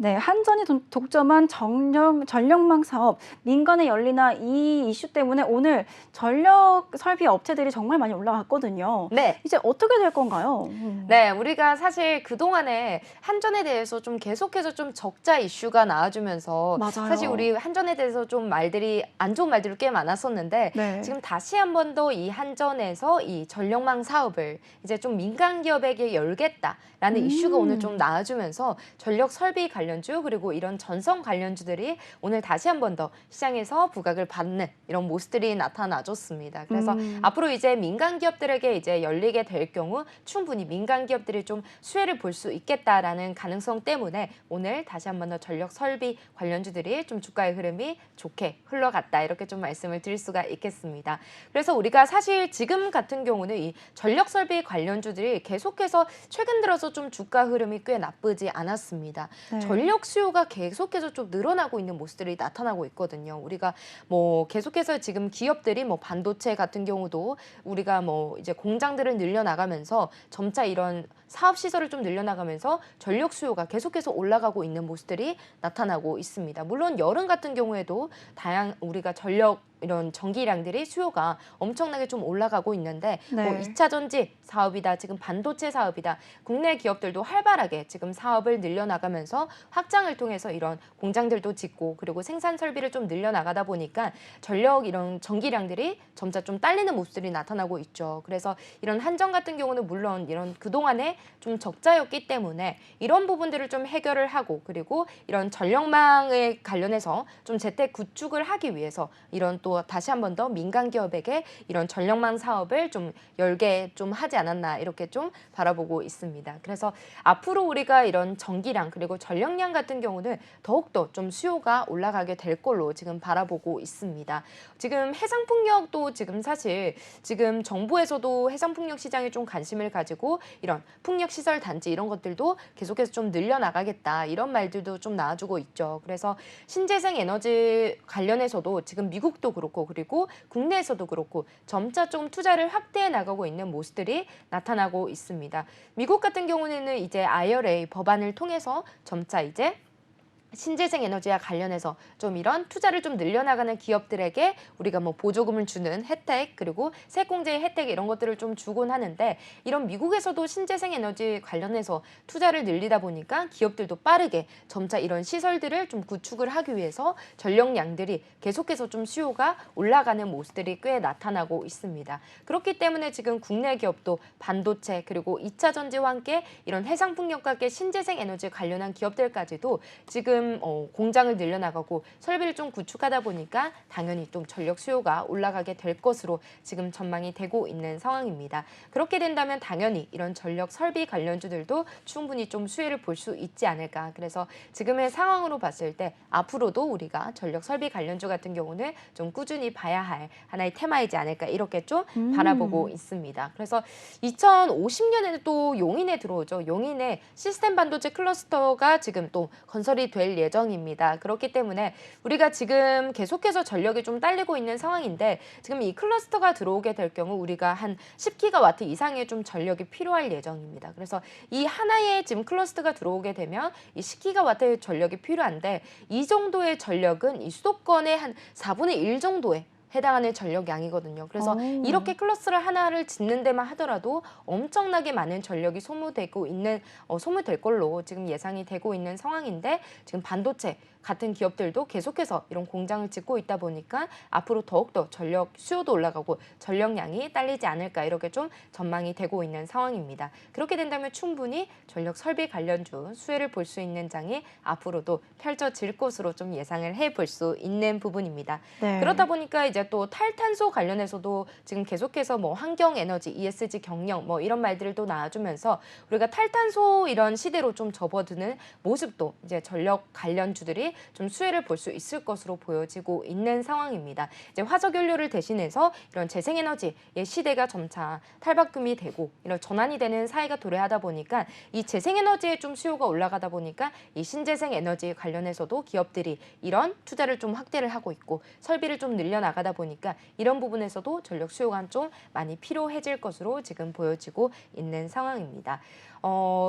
네, 한전이 독점한 전력망 사업, 민간의 열리나 이 이슈 때문에 오늘 전력 설비 업체들이 정말 많이 올라갔거든요. 네. 이제 어떻게 될 건가요? 네, 우리가 사실 그동안에 한전에 대해서 좀 계속해서 좀 적자 이슈가 나와주면서 사실 맞아요. 우리 한전에 대해서 좀 말들이 안 좋은 말들이 꽤 많았었는데 네. 지금 다시 한 번 더 이 한전에서 이 전력망 사업을 이제 좀 민간 기업에게 열겠다라는 이슈가 오늘 좀 음. 나와주면서 전력 설비 관련주 그리고 이런 전선 관련주들이 오늘 다시 한 번 더 시장에서 부각을 받는 이런 모습들이 나타나줬습니다. 그래서 앞으로 이제 민간 기업들에게 이제 열리게 될 경우 충분히 민간 기업들이 좀 수혜를 볼 수 있겠다라는 가능성 때문에 오늘 다시 한 번 더 전력 설비 관련주들이 좀 주가의 흐름이 좋게 흘러갔다 이렇게 좀 말씀을 드릴 수가 있겠습니다. 그래서 우리가 사실 지금 같은 경우는 이 전력 설비 관련주들이 계속해서 최근 들어서 좀 주가 흐름이 꽤 나쁘지 않았습니다. 네. 전력 수요가 계속해서 좀 늘어나고 있는 모습들이 나타나고 있거든요. 우리가 뭐 계속해서 지금 기업들이 뭐 반도체 같은 경우도 우리가 뭐 이제 공장들을 늘려나가면서 점차 이런 사업 시설을 좀 늘려나가면서 전력 수요가 계속해서 올라가고 있는 모습들이 나타나고 있습니다. 물론 여름 같은 경우에도 우리가 전력 이런 전기량들이 수요가 엄청나게 좀 올라가고 있는데 뭐 네. 2차 전지 사업이다, 지금 반도체 사업이다, 국내 기업들도 활발하게 지금 사업을 늘려나가면서 확장을 통해서 이런 공장들도 짓고 그리고 생산 설비를 좀 늘려나가다 보니까 전력 이런 전기량들이 점차 좀 딸리는 모습들이 나타나고 있죠. 그래서 이런 한전 같은 경우는 물론 이런 그동안에 좀 적자였기 때문에 이런 부분들을 좀 해결을 하고 그리고 이런 전력망에 관련해서 좀 재택 구축을 하기 위해서 이런 또 다시 한 번 더 민간 기업에게 이런 전력망 사업을 좀 열게 좀 하지 않았나 이렇게 좀 바라보고 있습니다. 그래서 앞으로 우리가 이런 전기량 그리고 전력량 같은 경우는 더욱더 좀 수요가 올라가게 될 걸로 지금 바라보고 있습니다. 지금 해상풍력도 지금 사실 지금 정부에서도 해상풍력 시장에 좀 관심을 가지고 이런 풍력시설 단지 이런 것들도 계속해서 좀 늘려나가겠다 이런 말들도 좀 나와주고 있죠. 그래서 신재생 에너지 관련해서도 지금 미국도 그렇고 그리고 국내에서도 그렇고 점차 좀 투자를 확대해 나가고 있는 모습들이 나타나고 있습니다. 미국 같은 경우에는 이제 IRA 법안을 통해서 점차 이제 신재생 에너지와 관련해서 좀 이런 투자를 좀 늘려나가는 기업들에게 우리가 뭐 보조금을 주는 혜택 그리고 세액공제의 혜택 이런 것들을 좀 주곤 하는데 이런 미국에서도 신재생 에너지 관련해서 투자를 늘리다 보니까 기업들도 빠르게 점차 이런 시설들을 좀 구축을 하기 위해서 전력량들이 계속해서 좀 수요가 올라가는 모습들이 꽤 나타나고 있습니다. 그렇기 때문에 지금 국내 기업도 반도체 그리고 2차 전지와 함께 이런 해상풍력과 함께 신재생 에너지 관련한 기업들까지도 지금 공장을 늘려나가고 설비를 좀 구축하다 보니까 당연히 좀 전력 수요가 올라가게 될 것으로 지금 전망이 되고 있는 상황입니다. 그렇게 된다면 당연히 이런 전력 설비 관련주들도 충분히 좀 수혜를 볼 수 있지 않을까. 그래서 지금의 상황으로 봤을 때 앞으로도 우리가 전력 설비 관련주 같은 경우는 좀 꾸준히 봐야 할 하나의 테마이지 않을까 이렇게 좀 바라보고 있습니다. 그래서 2050년에는 또 용인에 들어오죠. 용인에 시스템 반도체 클러스터가 지금 또 건설이 될 예정입니다. 그렇기 때문에 우리가 지금 계속해서 전력이 좀 딸리고 있는 상황인데 지금 이 클러스터가 들어오게 될 경우 우리가 한 10기가와트 이상의 좀 전력이 필요할 예정입니다. 그래서 이 하나의 지금 클러스터가 들어오게 되면 이 10기가와트의 전력이 필요한데 이 정도의 전력은 이 수도권의 한 4분의 1 정도의 해당하는 전력량이거든요. 그래서 이렇게 클러스를 하나를 짓는 데만 하더라도 엄청나게 많은 전력이 소모될 걸로 지금 예상이 되고 있는 상황인데 지금 반도체 같은 기업들도 계속해서 이런 공장을 짓고 있다 보니까 앞으로 더욱더 전력 수요도 올라가고 전력량이 딸리지 않을까 이렇게 좀 전망이 되고 있는 상황입니다. 그렇게 된다면 충분히 전력 설비 관련주 수혜를 볼 수 있는 장이 앞으로도 펼쳐질 것으로 좀 예상을 해볼 수 있는 부분입니다. 네. 그렇다 보니까 이제 또 탈탄소 관련해서도 지금 계속해서 뭐 환경에너지, ESG 경영 뭐 이런 말들을 또 나와주면서 우리가 탈탄소 이런 시대로 좀 접어드는 모습도 이제 전력 관련주들이 좀 수혜를 볼 수 있을 것으로 보여지고 있는 상황입니다. 이제 화석연료를 대신해서 이런 재생에너지의 시대가 점차 탈바꿈이 되고 이런 전환이 되는 사회가 도래하다 보니까 이 재생에너지에 좀 수요가 올라가다 보니까 이 신재생 에너지 관련해서도 기업들이 이런 투자를 좀 확대를 하고 있고 설비를 좀 늘려나가다 올라가다 보니까 이런 부분에서도 전력 수요가 좀 많이 필요해질 것으로 지금 보여지고 있는 상황입니다.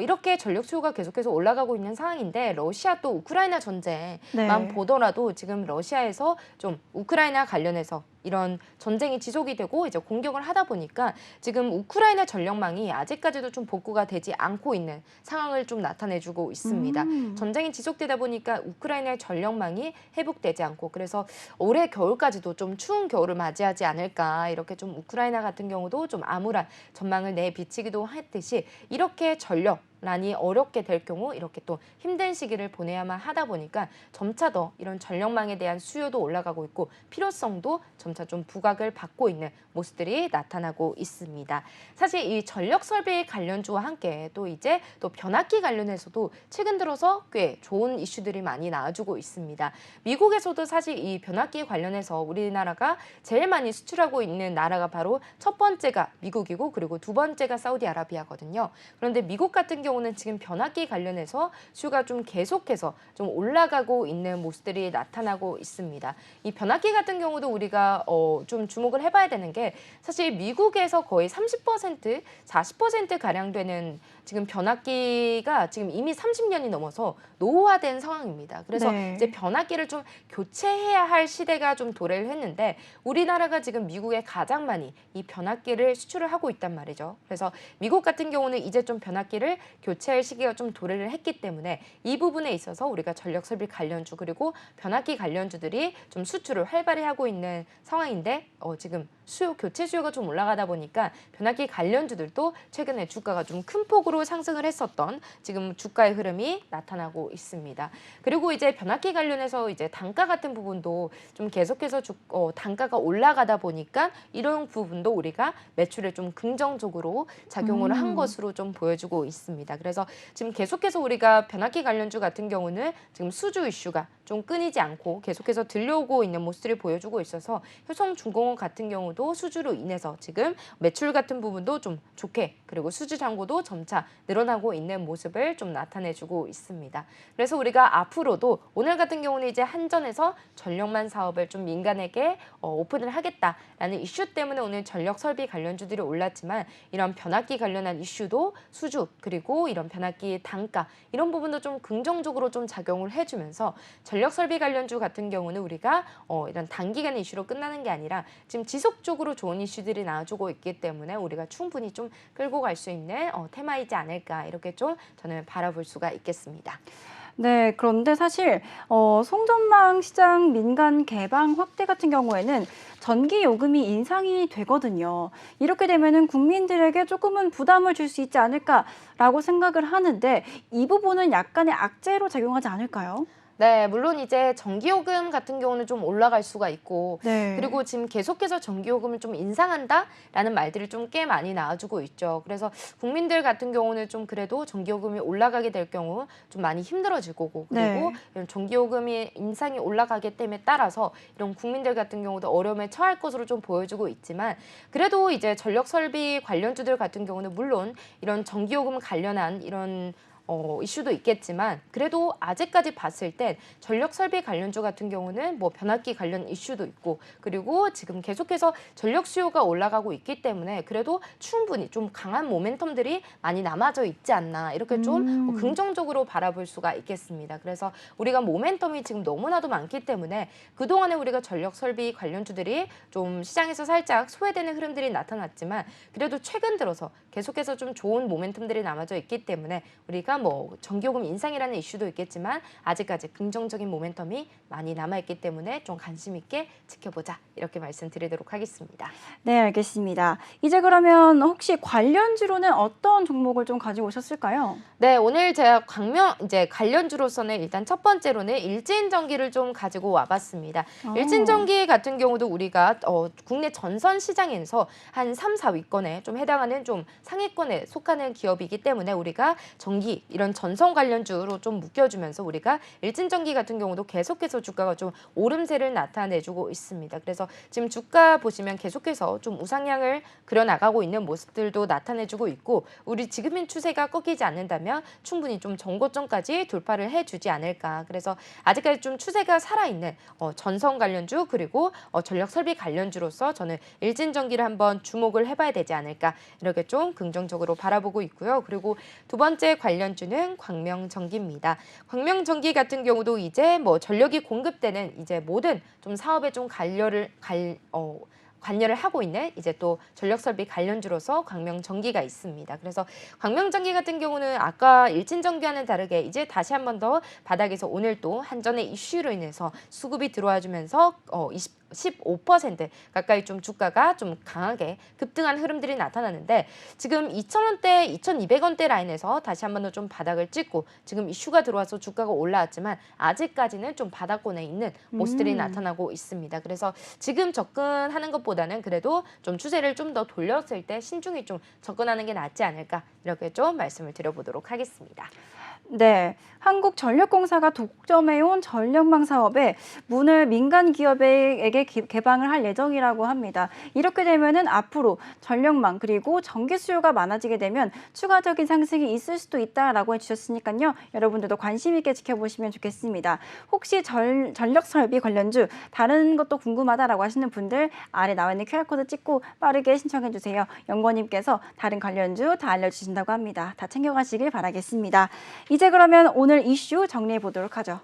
이렇게 전력 수요가 계속해서 올라가고 있는 상황인데 러시아 또 우크라이나 전쟁만 네. 보더라도 지금 러시아에서 좀 우크라이나 관련해서 이런 전쟁이 지속이 되고 이제 공격을 하다 보니까 지금 우크라이나 전력망이 아직까지도 좀 복구가 되지 않고 있는 상황을 좀 나타내주고 있습니다. 전쟁이 지속되다 보니까 우크라이나의 전력망이 회복되지 않고 그래서 올해 겨울까지도 좀 추운 겨울을 맞이하지 않을까 이렇게 좀 우크라이나 같은 경우도 좀 암울한 전망을 내비치기도 했듯이 이렇게 전력난이 어렵게 될 경우 이렇게 또 힘든 시기를 보내야만 하다 보니까 점차 더 이런 전력망에 대한 수요도 올라가고 있고 필요성도 점차 좀 부각을 받고 있는 모습들이 나타나고 있습니다. 사실 이 전력 설비 관련주와 함께 또 이제 또 변압기 관련해서도 최근 들어서 꽤 좋은 이슈들이 많이 나와주고 있습니다. 미국에서도 사실 이 변압기 관련해서 우리나라가 제일 많이 수출하고 있는 나라가 바로 첫 번째가 미국이고 그리고 두 번째가 사우디아라비아거든요. 그런데 미국 같은 경우는 지금 변압기 관련해서 수요가 좀 계속해서 좀 올라가고 있는 모습들이 나타나고 있습니다. 이 변압기 같은 경우도 우리가 좀 주목을 해봐야 되는 게 사실 미국에서 거의 30%, 40%가량 되는 지금 변압기가 지금 이미 30년이 넘어서 노후화된 상황입니다. 그래서 네. 이제 변압기를 좀 교체해야 할 시대가 좀 도래를 했는데 우리나라가 지금 미국에 가장 많이 이 변압기를 수출을 하고 있단 말이죠. 그래서 미국 같은 경우는 이제 좀 변압기를 교체할 시기가 좀 도래를 했기 때문에 이 부분에 있어서 우리가 전력 설비 관련주 그리고 변압기 관련주들이 좀 수출을 활발히 하고 있는 상황인데 지금 교체 수요가 좀 올라가다 보니까 변압기 관련주들도 최근에 주가가 좀 큰 폭으로 상승을 했었던 지금 주가의 흐름이 나타나고 있습니다. 그리고 이제 변압기 관련해서 이제 단가 같은 부분도 좀 계속해서 단가가 올라가다 보니까 이런 부분도 우리가 매출에 좀 긍정적으로 작용을 한 것으로 좀 보여주고 있습니다. 그래서 지금 계속해서 우리가 변압기 관련주 같은 경우는 지금 수주 이슈가 좀 끊이지 않고 계속해서 들려오고 있는 모습들을 보여주고 있어서 효성중공업 같은 경우도 수주로 인해서 지금 매출 같은 부분도 좀 좋게 그리고 수주 잔고도 점차 늘어나고 있는 모습을 좀 나타내주고 있습니다. 그래서 우리가 앞으로도 오늘 같은 경우는 이제 한전에서 전력망 사업을 좀 민간에게 오픈을 하겠다라는 이슈 때문에 오늘 전력 설비 관련주들이 올랐지만 이런 변압기 관련한 이슈도 수주 그리고 이런 변압기 단가 이런 부분도 좀 긍정적으로 좀 작용을 해주면서 전력 설비 관련주 같은 경우는 우리가 이런 단기간의 이슈로 끝나는 게 아니라 지금 지속적으로 좋은 이슈들이 나와주고 있기 때문에 우리가 충분히 좀 끌고 갈 수 있는 테마이지 않을까 이렇게 좀 저는 바라볼 수가 있겠습니다. 네, 그런데 사실 송전망 시장 민간 개방 확대 같은 경우에는 전기 요금이 인상이 되거든요. 이렇게 되면은 국민들에게 조금은 부담을 줄 수 있지 않을까라고 생각을 하는데 이 부분은 약간의 악재로 작용하지 않을까요? 네, 물론 이제 전기요금 같은 경우는 좀 올라갈 수가 있고 네. 그리고 지금 계속해서 전기요금을 좀 인상한다라는 말들이 좀 꽤 많이 나와주고 있죠. 그래서 국민들 같은 경우는 좀 그래도 전기요금이 올라가게 될 경우 좀 많이 힘들어질 거고 그리고 네. 이런 전기요금이 인상이 올라가기 때문에 따라서 이런 국민들 같은 경우도 어려움에 처할 것으로 좀 보여주고 있지만 그래도 이제 전력 설비 관련주들 같은 경우는 물론 이런 전기요금 관련한 이런 이슈도 있겠지만 그래도 아직까지 봤을 땐 전력 설비 관련주 같은 경우는 뭐 변압기 관련 이슈도 있고 그리고 지금 계속해서 전력 수요가 올라가고 있기 때문에 그래도 충분히 좀 강한 모멘텀들이 많이 남아져 있지 않나 이렇게 좀 긍정적으로 바라볼 수가 있겠습니다. 그래서 우리가 모멘텀이 지금 너무나도 많기 때문에 그동안에 우리가 전력 설비 관련주들이 좀 시장에서 살짝 소외되는 흐름들이 나타났지만 그래도 최근 들어서 계속해서 좀 좋은 모멘텀들이 남아져 있기 때문에 우리가 뭐 전기요금 인상이라는 이슈도 있겠지만 아직까지 긍정적인 모멘텀이 많이 남아있기 때문에 좀 관심 있게 지켜보자 이렇게 말씀드리도록 하겠습니다. 네, 알겠습니다. 이제 그러면 혹시 관련주로는 어떤 종목을 좀 가지고 오셨을까요? 네, 오늘 제가 관련주로서는 일단 첫 번째로는 일진전기를 좀 가지고 와봤습니다. 일진전기 같은 경우도 우리가 국내 전선 시장에서 한 3, 4위권에 좀 해당하는 좀 상위권에 속하는 기업이기 때문에 우리가 전기 이런 전선 관련주로 좀 묶여주면서 우리가 일진전기 같은 경우도 계속해서 주가가 좀 오름세를 나타내주고 있습니다. 그래서 지금 주가 보시면 계속해서 좀 우상향을 그려나가고 있는 모습들도 나타내주고 있고 우리 지금의 추세가 꺾이지 않는다면 충분히 좀 전고점까지 돌파를 해주지 않을까. 그래서 아직까지 좀 추세가 살아있는 전선 관련주 그리고 전력 설비 관련주로서 저는 일진전기를 한번 주목을 해봐야 되지 않을까 이렇게 좀 긍정적으로 바라보고 있고요. 그리고 두 번째 관련주는 광명전기입니다. 광명전기 같은 경우도 이제 뭐 전력이 공급되는 이제 모든 좀 사업에 좀 관여를 하고 있는 이제 또 전력설비 관련주로서 광명전기가 있습니다. 그래서 광명전기 같은 경우는 아까 일진전기와는 다르게 이제 다시 한 번 더 바닥에서 오늘 또 한전의 이슈로 인해서 수급이 들어와 주면서 15% 가까이 좀 주가가 좀 강하게 급등한 흐름들이 나타나는데 지금 2,000원대, 2,200원대 라인에서 다시 한 번 더 좀 바닥을 찍고 지금 이슈가 들어와서 주가가 올라왔지만 아직까지는 좀 바닥권에 있는 모습들이 나타나고 있습니다. 그래서 지금 접근하는 것보다는 그래도 좀 추세를 좀 더 돌렸을 때 신중히 좀 접근하는 게 낫지 않을까 이렇게 좀 말씀을 드려보도록 하겠습니다. 네, 한국전력공사가 독점해온 전력망 사업에 문을 민간 기업에게 개방을 할 예정이라고 합니다. 이렇게 되면은 앞으로 전력망 그리고 전기 수요가 많아지게 되면 추가적인 상승이 있을 수도 있다라고 해주셨으니까요. 여러분들도 관심 있게 지켜보시면 좋겠습니다. 혹시 전력 설비 관련주 다른 것도 궁금하다라고 하시는 분들 아래 나와 있는 QR코드 찍고 빠르게 신청해 주세요. 연구원님께서 다른 관련주 다 알려주신다고 합니다. 다 챙겨가시길 바라겠습니다. 이제 그러면 오늘 이슈 정리해 보도록 하죠.